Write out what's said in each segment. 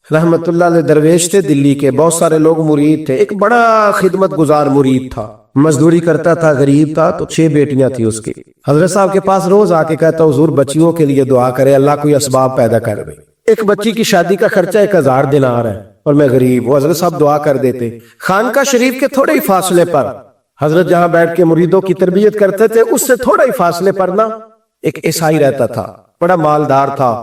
رحمت اللہ علیہ درویش تھے دلی کے، بہت سارے لوگ مرید تھے، ایک بڑا خدمت گزار مرید تھا، مزدوری کرتا تھا، غریب تھا، تو 6 بیٹیاں تھی اس کی۔ حضرت صاحب کے پاس روز آ کے کہتا حضور بچیوں کے لیے دعا کرے، اللہ کوئی اسباب پیدا کر دے، ایک بچی کی شادی کا خرچہ 1000 دینار ہے اور میں غریب۔ وہ حضرت صاحب دعا کر دیتے۔ خانقاہ شریف کے تھوڑے ہی فاصلے پر حضرت جہاں بیٹھ کے مریدوں کی تربیت کرتے تھے، اس سے تھوڑا ہی فاصلے پر نا ایک عیسائی رہتا تھا، بڑا مالدار تھا،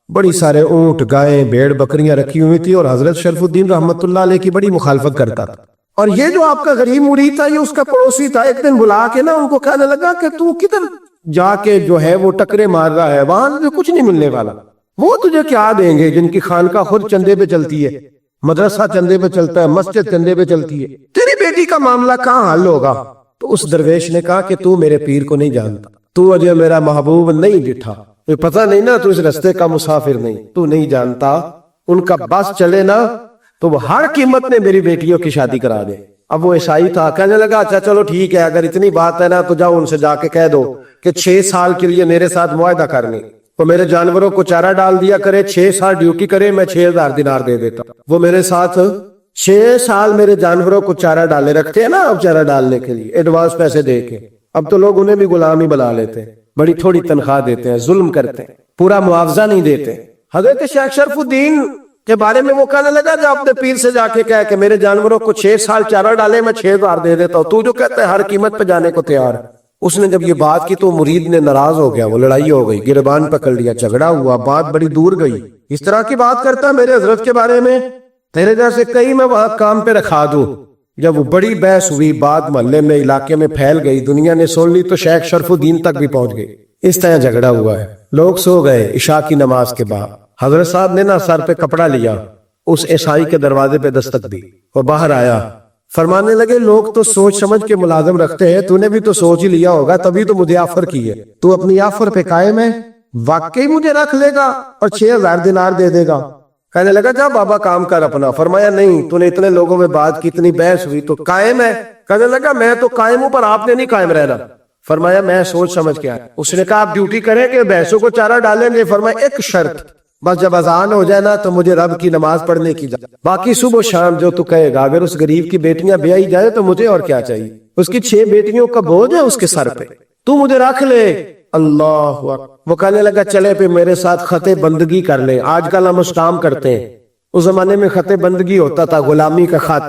بڑی سارے اونٹ، گائیں، بھیڑ، بکریاں رکھی ہوئی تھی، اور حضرت شرف الدین رحمت اللہ علیہ کی بڑی مخالفت کرتا تھا۔ اور یہ جو آپ کا غریب مرید تھا، یہ اس کا پڑوسی تھا، ایک دن بلا کے نا ان کو کہنے لگا کہ تو کدھر جا کے جو ہے وہ ٹکرے مار رہا ہے، وہاں سے کچھ نہیں ملنے والا، وہ تجھے کیا دیں گے جن کی خانقاہ خود چندے پہ چلتی ہے، مدرسہ چندے پہ چلتا ہے، مسجد چندے پہ چلتی ہے، تیری بیٹی کا معاملہ کہاں حل ہوگا؟ تو اس درویش نے کہا کہ تو میرے پیر کو نہیں جانتا، تو اجے میرا محبوب نہیں ڈٹھا، تو پتہ نہیں نا، تو اس رستے کا مسافر نہیں، تو نہیں جانتا، ان کا بس چلے نا تو وہ ہر قیمت میں میری بیٹیوں کی شادی کرا دے۔ اب وہ عیسائی تھا، کہنے لگا اچھا چلو ٹھیک ہے، اگر اتنی بات ہے نا تو جاؤ ان سے جا کے کہہ دو کہ 6 سال کے لیے میرے ساتھ معاہدہ کرنے، وہ میرے جانوروں کو چارہ ڈال دیا کرے، 6 سال ڈیوٹی کرے، میں 6000 دینار دے دیتا۔ وہ میرے ساتھ 6 سال میرے جانوروں کو چارہ ڈالے، رکھتے ہیں نا اب چارہ ڈالنے کے لیے ایڈوانس پیسے دے کے، اب تو لوگ انہیں بھی غلام ہی بنا لیتے ہیں، بڑی تھوڑی تنخواہ دیتے ہیں، ظلم کرتے ہیں، پورا معاوضہ نہیں دیتے۔ حضرت شیخ شرف الدین کے بارے میں وہ کہنے لگا جب اپنے پیر سے جا کے کہہ کہ میرے جانوروں کو 6 سال چارہ ڈالے، میں 6000 دے دیتا ہوں، تو جو کہتا ہے ہر قیمت پہ جانے کو تیار ہے۔ اس نے جب یہ بات کی تو مرید نے ناراض ہو گیا، وہ لڑائی ہو گئی، گربان پکڑ لیا، جھگڑا ہوا، بات بڑی دور گئی۔ اس طرح کی بات کرتا ہے میرے حضرت کے بارے میں، تیرے جیسے کئی میں وہاں کام پہ رکھا دوں۔ جب وہ بڑی بحث ہوئی، بات محلے میں، علاقے میں پھیل گئی، دنیا نے سن لی، تو شیخ شرف الدین تک بھی پہنچ گئی۔ اس طرح جھگڑا ہوا ہے۔ لوگ سو گئے عشاء کی نماز کے بعد، حضرت صاحب نے نا سر پہ کپڑا لیا، اس عیسائی کے دروازے پہ دستک دی، وہ باہر آیا، فرمانے لگے لوگ تو سوچ سمجھ کے ملازم رکھتے ہیں، تو نے بھی تو سوچ ہی لیا ہوگا، تبھی تو مجھے آفر کی ہے، تو اپنی آفر پہ قائم ہے، واقعی مجھے رکھ لے گا اور 6000 دینار دے دے گا؟ کہنے لگا جا بابا کام کر اپنا۔ فرمایا نہیں، تو نے اتنے لوگوں میں بات کی، اتنی بحث ہوئی، تو قائم ہے؟ کہنے لگا میں تو قائم ہوں، پر آپ نے نہیں قائم رہنا۔ فرمایا میں سوچ سمجھ کے آیا۔ اس نے کہا آپ ڈیوٹی کریں گے، بحثوں کو چارہ ڈالیں گے؟ فرمایا ایک شرط، بس جب اذان ہو جائے نا تو مجھے رب کی نماز پڑھنے کی جائے، باقی صبح و شام جو تو کہے گا۔ اگر اس غریب کی بیٹیاں بیائی جائے تو مجھے اور کیا چاہیے، اس کی 6 بیٹیوں کا بوجھ ہے اس کے سر پہ، تو مجھے رکھ لے۔ اللہ اکبر۔ وہ کہنے لگا چلے پہ میرے ساتھ خط بندگی کر لیں، آج کل ہم اس کام کرتے ہیں، اس زمانے میں خط بندگی ہوتا تھا، غلامی کا خط،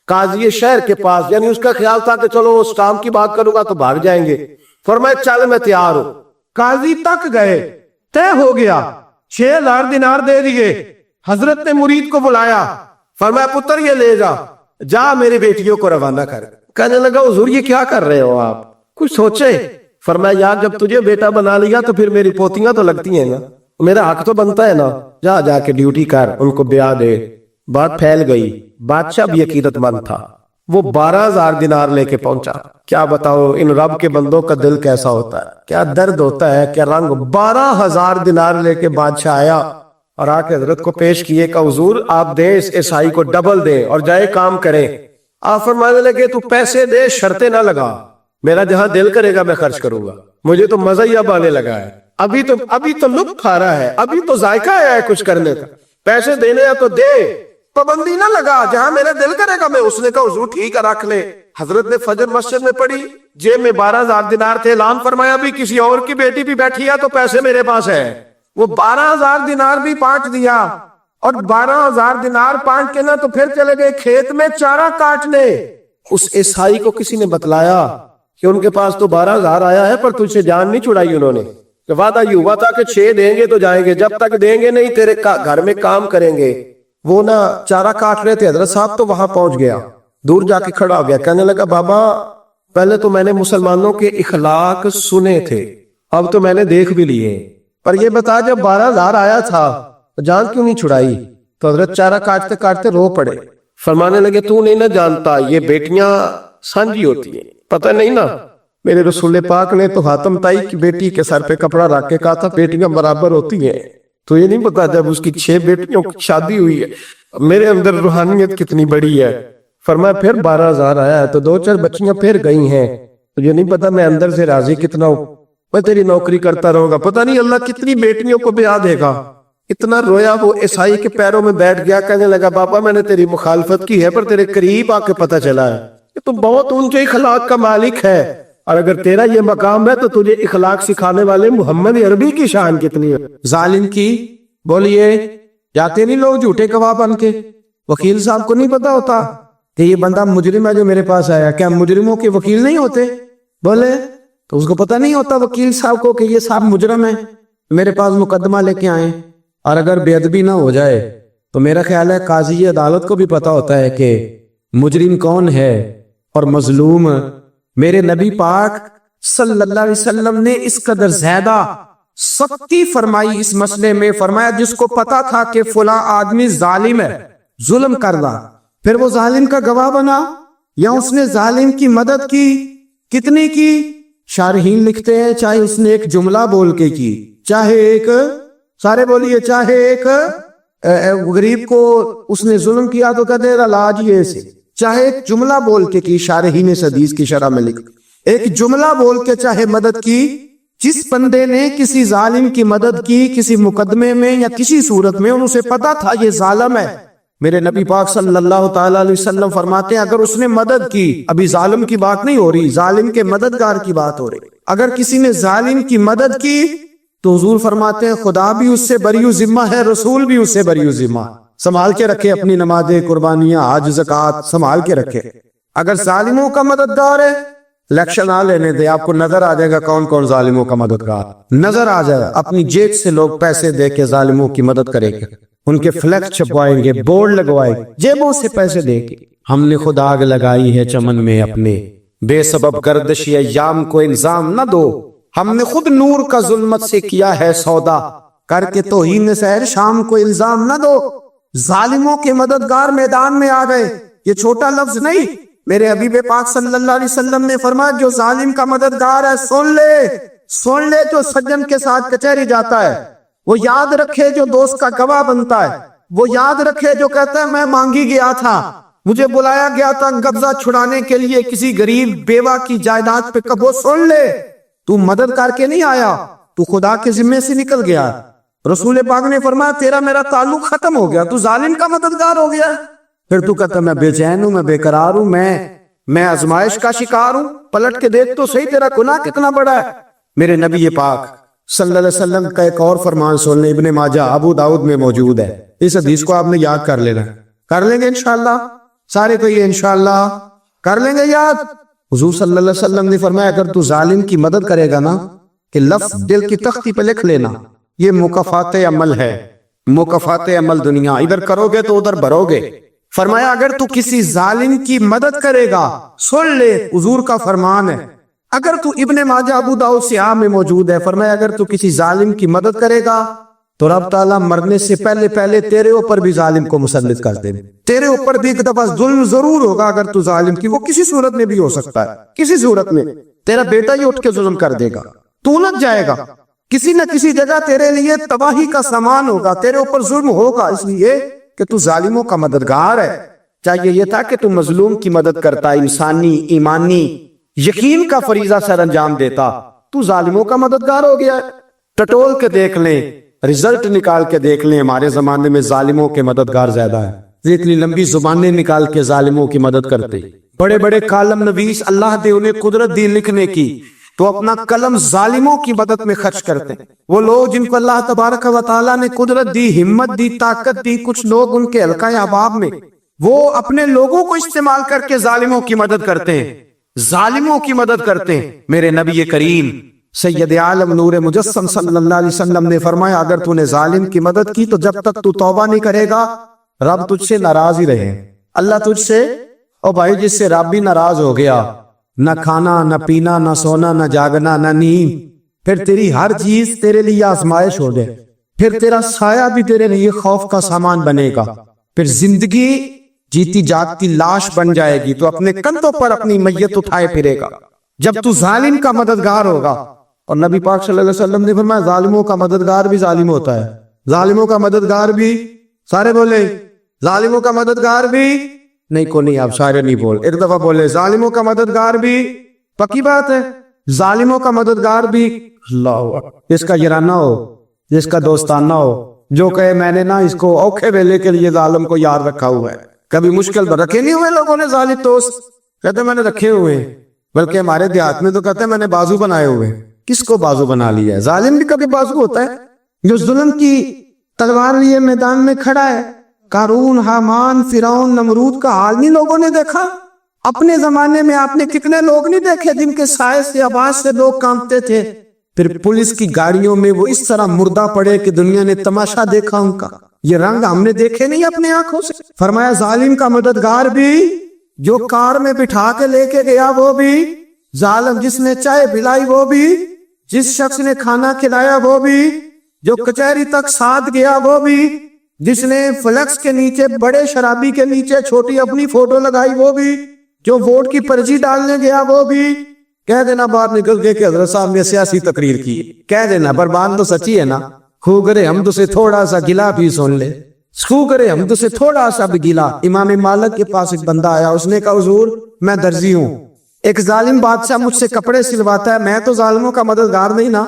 قاضی شہر کے پاس، یعنی اس کا خیال تھا کہ چلو اس کام کی بات کروں گا تو بھاگ جائیں گے۔ فرمایا چل میں تیار ہوں۔ قاضی تک گئے، طے ہو گیا، 6000 دینار دے دیے۔ حضرت نے مرید کو بلایا، فرمایا پتر یہ لے جا، جا میری بیٹیوں کو روانہ کر۔ کہنے لگا حضور یہ کیا کر رہے ہو آپ، کچھ سوچے؟ فرمایا یار جب تجھے بیٹا بنا لیا تو پھر میری پوتیاں تو لگتی ہیں نا، میرا حق تو بنتا ہے نا، جا کے ڈیوٹی کر، ان کو بیاہ دے۔ بات پھیل گئی، بادشاہ بھی عقیدت مند تھا، وہ 12000 دینار لے کے پہنچا۔ کیا بتاؤ ان رب کے بندوں کا دل کیسا ہوتا ہے، کیا درد ہوتا ہے، کیا رنگ۔ 12000 دینار لے کے بادشاہ آیا اور آ کے حضرت کو پیش کیے کہ حضور آپ دیں اس عیسائی کو ڈبل دیں اور جائے کام کریں۔ آپ فرمانے لگے تو پیسے دے، شرطیں نہ لگا، میرا جہاں دل کرے گا میں خرچ کروں گا، مجھے تو مزہ ہی اب آنے لگا ہے، ابھی تو لطف آ رہا ہے، ابھی تو ذائقہ آیا ہے کچھ کرنے کا، پیسے دینے ہیں تو دے، پابندی نہ لگا، جہاں میرا دل کرے گا میں۔ اس نے کہا حضور ٹھیک ہے رکھ لے۔ حضرت نے فجر مسجد میں پڑھی، جیب میں 12000 دینار تھے، اعلان فرمایا بھی کسی اور کی بیٹی بھی بیٹھی ہے تو پیسے میرے پاس ہے۔ وہ 12000 دینار بھی بانٹ دیا، اور 12000 دینار بانٹ کے نا تو پھر چلے گئے کھیت میں چارہ کاٹنے۔ اس عیسائی کو کسی نے بتلایا کہ ان کے پاس تو 12000 آیا ہے، پر تجھ سے جان نہیں چھڑائی انہوں نے، کہ وعدہ یہ ہوا تھا کہ 6 دیں گے تو جائیں گے، جب تک دیں گے نہیں تیرے گھر میں کام کریں گے۔ وہ نا چارہ کاٹ رہے تھے، حضرت صاحب تو وہاں پہنچ گیا، دور جا کے کھڑا ہو گیا، کہنے لگا بابا پہلے تو میں نے مسلمانوں کے اخلاق سنے تھے، اب تو میں نے دیکھ بھی لیے، پر یہ بتا جب 12000 آیا تھا تو جان کیوں نہیں چھڑائی؟ تو حضرت چارہ کاٹتے کاٹتے رو پڑے، فرمانے لگے تو نہیں نہ جانتا یہ بیٹیاں سانجی ہوتی ہیں، پتہ نہیں نا، میرے رسول پاک نے تو حاتم طائی کی بیٹی کے سر پہ کپڑا رکھ کے کہا تھا بیٹیاں برابر ہوتی ہیں، تو یہ نہیں پتا جب اس کی 6 بیٹیوں کی شادی ہوئی ہے میرے اندر روحانیت کتنی بڑی ہے۔ فرمایا پھر 12000 آیا ہے تو 2-4 بچیاں پھر گئی ہیں، تو یہ نہیں پتا میں اندر سے راضی کتنا ہوں، میں تیری نوکری کرتا رہوں گا، پتہ نہیں اللہ کتنی بیٹیوں کو بیاہ دے گا۔ اتنا رویا وہ عیسائی کے پیروں میں بیٹھ گیا, کہنے لگا بابا میں نے تیری مخالفت کی ہے پر تیرے قریب آ کے پتہ چلا ہے کہ تو بہت اونچے اخلاق کا مالک ہے, اور اگر تیرا یہ مقام ہے تو تجھے اخلاق سکھانے والے محمد عربی کی شان کتنی ہے. ظالم کی بولیے جاتے نہیں لوگ جھوٹے گواہ بن کے, وکیل صاحب کو نہیں پتا ہوتا کہ یہ بندہ مجرم ہے جو میرے پاس آیا, کیا مجرموں کے وکیل نہیں ہوتے؟ بولے تو اس کو پتہ نہیں ہوتا وکیل صاحب کو کہ یہ صاحب مجرم ہے, میرے پاس مقدمہ لے کے آئے. اور اگر بے ادبی نہ ہو جائے تو میرا خیال ہے قاضی عدالت کو بھی پتا ہوتا ہے کہ مجرم کون ہے اور مظلوم. میرے نبی پاک صلی اللہ علیہ وسلم نے اس قدر زیادہ سختی فرمائی اس مسئلے میں, فرمایا جس کو پتا تھا کہ فلاں آدمی ظالم ہے, ظلم کر رہا, پھر وہ ظالم کا گواہ بنا یا اس نے ظالم کی مدد کی, کتنی کی؟ شارحین لکھتے ہیں چاہے اس نے ایک جملہ بول کے کی, چاہے ایک, سارے بولیے, چاہے ایک غریب کو اس نے ظلم کیا تو کہتے ہیں علاج یہ سے, چاہے ایک جملہ بول کے کی, شارحین حدیث کی شرح میں لکھ, ایک جملہ بول کے چاہے مدد کی. جس بندے نے کسی ظالم کی مدد کی کسی مقدمے میں یا کسی صورت میں, اور اسے پتا تھا یہ ظالم ہے, میرے نبی پاک صلی اللہ تعالی علیہ وسلم فرماتے ہیں اگر اس نے مدد کی, ابھی ظالم کی بات نہیں ہو رہی, ظالم کے مددگار کی بات ہو رہی, اگر کسی نے ظالم کی مدد کی تو حضور فرماتے ہیں خدا بھی اس سے بری ذمہ ہے, رسول بھی اس سے بری ذمہ. سنبھال کے رکھے اپنی نمازیں, قربانیاں, حج, زکوٰۃ سنبھال کے رکھے. اگر ظالموں کا مددگار ہے, الیکشن آ لینے دے, آپ کو نظر آ جائے گا کون کون ظالموں کا مددگار, نظر آ جائے گا. اپنی جیب سے لوگ پیسے دے کے ظالموں کی مدد کریں گے, ان کے فلیکس چھپوائیں گے, بورڈ لگوائیں گے, جیبوں سے پیسے دے کے. ہم نے خود آگ لگائی ہے چمن میں اپنے, بے سبب گردشی ایام کو الزام نہ دو, ہم نے خود نور کا ظلمت سے کیا ہے سودا, کر کے توہین سحر شام کو الزام نہ دو. ظالموں کے مددگار میدان میں آ گئے, یہ چھوٹا لفظ نہیں. میرے حبیب پاک صلی اللہ علیہ وسلم نے فرمایا جو ظالم کا مددگار ہے سن لے جو سجن کے ساتھ کچہری جاتا ہے, وہ یاد رکھے جو دوست کا گواہ بنتا ہے, وہ یاد رکھے جو کہتا ہے میں مانگی گیا تھا, مجھے بلایا گیا تھا قبضہ چھڑانے کے لیے کسی غریب بیوہ کی جائیداد پہ, کب وہ سن لے تو مدد کر کے نہیں آیا, تو خدا کے ذمے سے نکل گیا. رسول پاک نے فرمایا تیرا میرا تعلق ختم ہو گیا, تو ظالم کا مددگار ہو گیا. پھر تو کہتا میں بے چین ہوں, میں بے قرار ہوں, میں آزمائش کا شکار ہوں. پلٹ کے دیکھ تو صحیح تیرا گناہ کتنا بڑا ہے. میرے نبی پاک صلی اللہ علیہ وسلم کا ایک اور فرمان سن لیں, ابن ماجہ ابو داؤد میں موجود ہے. اس حدیث کو آپ نے یاد کر لینا, کر لیں گے انشاءاللہ, سارے کہیے انشاءاللہ کر لیں گے یاد. حضور صلی اللہ علیہ وسلم نے فرمایا اگر تو ظالم کی مدد کرے گا نا, کہ لفظ دل کی تختی پہ لکھ لینا, یہ مکافات عمل ہے, مکافات عمل دنیا, ادھر کرو گے تو ادھر بھرو گے. فرمایا اگر تو کسی ظالم کی مدد کرے گا, سن لے حضور کا فرمان ہے, اگر تو ابن ماجہ ابو داؤد سیاہ میں موجود ہے, فرمایا اگر تو کسی ظالم کی مدد کرے گا تو رب تعالیٰ مرنے سے پہلے تیرے اوپر بھی ظالم کو مسلط کر دے. تیرے اوپر بھی ایک دفعہ ظلم ضرور ہوگا اگر تو ظالم کی, وہ کسی صورت میں بھی ہو سکتا ہے, کسی صورت میں تیرا بیٹا ہی اٹھ کے ظلم کر دے گا, تو لگ جائے گا, کسی نہ کسی جگہ تیرے لیے تباہی کا سامان ہوگا, تیرے اوپر ظلم ہوگا, اس لیے کہ تو ظالموں کا مددگار ہے. چاہیے یہ تھا کہ تو مظلوم کی مدد کرتا, انسانی ایمانی یقین کا فریضہ سر انجام دیتا, تو ظالموں کا مددگار ہو گیا. ٹٹول کے دیکھ لیں, رزلٹ نکال کے دیکھ لیں, ہمارے زمانے میں ظالموں کے مددگار زیادہ ہے. اتنی لمبی زبانیں نکال کے ظالموں کی مدد کرتے, بڑے بڑے کالم نویس اللہ دے انہیں قدرت دی لکھنے کی, تو اپنا قلم ظالموں کی مدد میں خرچ کرتے. وہ لوگ جن کو اللہ تبارک و تعالیٰ نے قدرت دی, ہمت دی, طاقت دی, کچھ لوگ ان کے حلقہ احباب میں وہ اپنے لوگوں کو استعمال کر کے ظالموں کی مدد کرتے ہیں, ظالموں کی مدد کرتے ہیں. میرے نبی کریم سید عالم نور مجسم صلی اللہ علیہ وسلم نے فرمایا اگر تو نے ظالم کی مدد کی تو جب تک تو توبہ نہیں کرے گا رب تجھ سے ناراض ہی رہے. اللہ تجھ سے, او بھائی جس سے رب بھی ناراض ہو گیا, نہ کھانا نہ پینا نہ سونا نہ جاگنا نہ نیند, پھر تیری ہر چیز تیرے لیے آزمائش ہو جائے, پھر تیرا سایہ بھی تیرے لیے خوف کا سامان بنے گا, پھر زندگی جیتی جاگتی لاش بن جائے گی, تو اپنے کندھوں پر اپنی میت اٹھائے پھرے گا جب تو ظالم کا مددگار ہوگا. اور نبی پاک صلی اللہ علیہ وسلم نے فرمایا ظالموں کا مددگار بھی ظالم ہوتا ہے, ظالموں کا مددگار بھی, سارے بولے ظالموں کا مددگار بھی, نہیں کو نہیں, آپ سارے نہیں بول, ایک دفعہ بولے ظالموں کا مددگار بھی, پکی بات ہے, ظالموں کا مددگار بھی. اللہ جس کا یارانہ ہو, جس کا دوستانہ ہو, جو کہے میں نے نا اس کو اوکھے ویلے کے لیے ظالم کو یاد رکھا ہوا ہے. کبھی مشکل پر رکھے نہیں ہوئے لوگوں نے ظالم دوست؟ کہتے میں نے رکھے ہوئے ہیں. بلکہ ہمارے دیہات میں تو کہتے ہیں میں نے بازو بنائے ہوئے ہیں. کس کو بازو بنا لیا ہے؟ ظالم بھی کبھی بازو ہوتا ہے. جو ظلم کی تلوار لیے میدان میں کھڑا ہے، قارون، حامان، فرعون، نمرود کا حال نہیں لوگوں نے دیکھا؟ اپنے زمانے میں آپ نے کتنے لوگ نہیں دیکھے جن کے سائے سے، آواز سے لوگ کانپتے تھے؟ پھر پولیس کی گاڑیوں میں وہ اس طرح مردہ پڑے کہ دنیا نے تماشا دیکھا ان کا. یہ رنگ ہم نے دیکھے نہیں اپنے آنکھوں سے. فرمایا ظالم کا مددگار بھی، جو کار میں بٹھا کے لے کے گیا وہ بھی ظالم، جس نے چائے پلائی وہ بھی، جس شخص نے کھانا کھلایا وہ بھی، جو کچہری تک ساتھ گیا وہ بھی، جس نے فلیکس کے نیچے، بڑے شرابی کے نیچے چھوٹی اپنی فوٹو لگائی وہ بھی، جو ووٹ کی پرچی ڈالنے گیا وہ بھی. کہہ دینا باہر نکل کے کہ حضرت صاحب نے سیاسی تقریر کی. کہہ دینا برباد تو سچی ہے نا. خو کرے ہم تو سے تھوڑا سا گلا بھی سن لے، خو کرے ہم تو سے تھوڑا سا بھی گلا. امام مالک کے پاس ایک بندہ آیا، اس نے کہا حضور میں درزی ہوں، ایک ظالم بادشاہ مجھ سے کپڑے سلواتا ہے، میں تو ظالموں کا مددگار نہیں نا.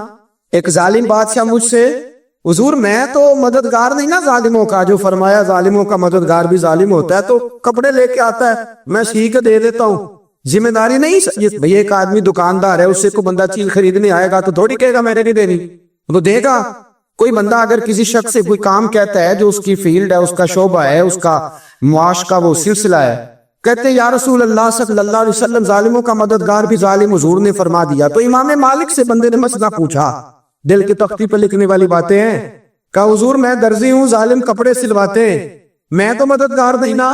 ایک ظالم بادشاہ مجھ سے، حضور میں تو مددگار نہیں نا ظالموں کا. جو فرمایا ظالموں کا مددگار بھی ظالم ہوتا ہے، تو کپڑے لے کے آتا ہے، میں سی کے دے دیتا ہوں. ذمہ داری نہیں. بھئی ایک آدمی دکاندار ہے، اس سے کوئی بندہ چیز خریدنے آئے گا تو تھوڑی کہے گا میں نے نہیں دینی، تو دے گا. کوئی بندہ اگر کسی شخص سے کوئی کام کہتا ہے جو اس کی فیلڈ ہے، اس کا شعبہ ہے، اس کا معاش کا وہ سلسلہ ہے، کہتے ہیں یا رسول اللہ صلی اللہ علیہ وسلم ظالموں کا مددگار بھی ظالم، حضور نے فرما دیا. تو امام مالک سے بندے نے مسئلہ پوچھا، دل کی تختی پہ لکھنے والی باتیں ہیں. کہا حضور میں درزی ہوں، ظالم کپڑے سلواتے ہیں، میں تو مددگار نہیں نا.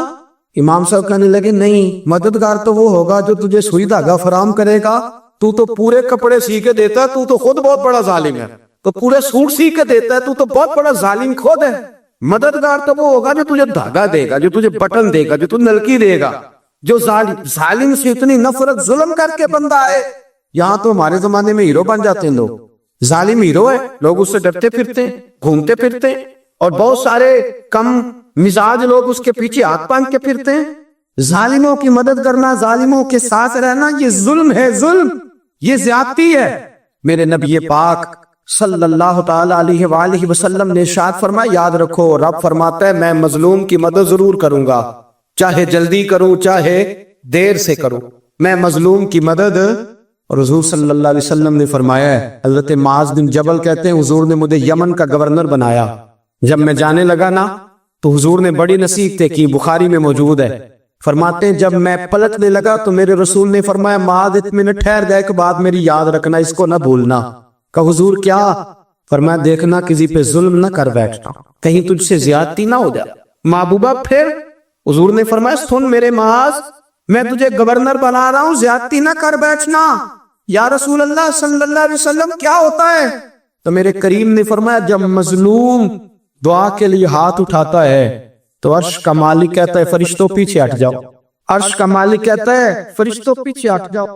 امام صاحب کہنے لگے نہیں، مددگار تو وہ ہوگا جو تجھے سوئی دھاگا فراہم کرے گا. تو پورے کپڑے سی کے دیتا ہے، تو خود بہت بڑا ظالم ہے. تو پورے سوٹ سی کے دیتا ہے، تو بہت بڑا ظالم خود ہے. مددگار تو وہ ہوگا جو تجھے دھاگا دے گا، جو تجھے بٹن دے گا، جو تجھے نلکی دے گا. جو ظالم سے اتنی نفرت ظلم کر کے بندہ ہے. یہاں تو ہمارے زمانے میں ہیرو بن جاتے ہیں لوگ. ظالم ہیرو ہے، لوگ اس سے ڈرتے پھرتے ہیں، گھومتے پھرتے ہیں، اور بہت سارے کم مزاج لوگ اس کے پیچھے ہاتھ باندھ کے پھرتے ہیں. ظالموں کی مدد کرنا، ظالموں کے ساتھ رہنا، یہ ظلم ہے، ظلم، یہ زیادتی ہے. میرے نبی پاک صلی اللہ تعالی علیہ وآلہ وسلم نے ارشاد فرمایا، یاد رکھو رب فرماتا ہے میں مظلوم کی مدد ضرور کروں گا، چاہے جلدی کروں چاہے دیر سے کروں، میں مظلوم کی مدد. اور حضور صلی اللہ علیہ وسلم نے فرمایا ہے، حضرت معاذ بن جبل کہتے ہیں حضور نے مجھے یمن کا گورنر بنایا. جب میں جانے لگا نا تو حضور نے بڑی نصیحتیں کی، بخاری میں موجود ہے. فرماتے ہیں جب میں پلٹنے لگا تو میرے رسول نے فرمایا معاذ ایک منٹ ٹھہر جا، ایک بات میری یاد رکھنا، اس کو نہ بھولنا. کہ حضور کیا؟ فرمایا دیکھنا کسی پہ ظلم نہ کر بیٹھنا، کہیں تجھ سے زیادتی نہ ہو جائے. محبوبہ پھر حضور نے فرمایا سن میرے معاذ، میں تجھے گورنر بنا رہا ہوں، زیادتی نہ کر بیٹھنا. یا رسول اللہ صلی اللہ علیہ وسلم کیا ہوتا ہے؟ تو میرے کریم نے فرمایا جب مظلوم دعا کے لیے ہاتھ اٹھاتا ہے تو عرش کا مالک کہتا ہے فرشتوں پیچھے ہٹ جاؤ. عرش کا مالک کہتا ہے فرشتوں پیچھے ہٹ جاؤ.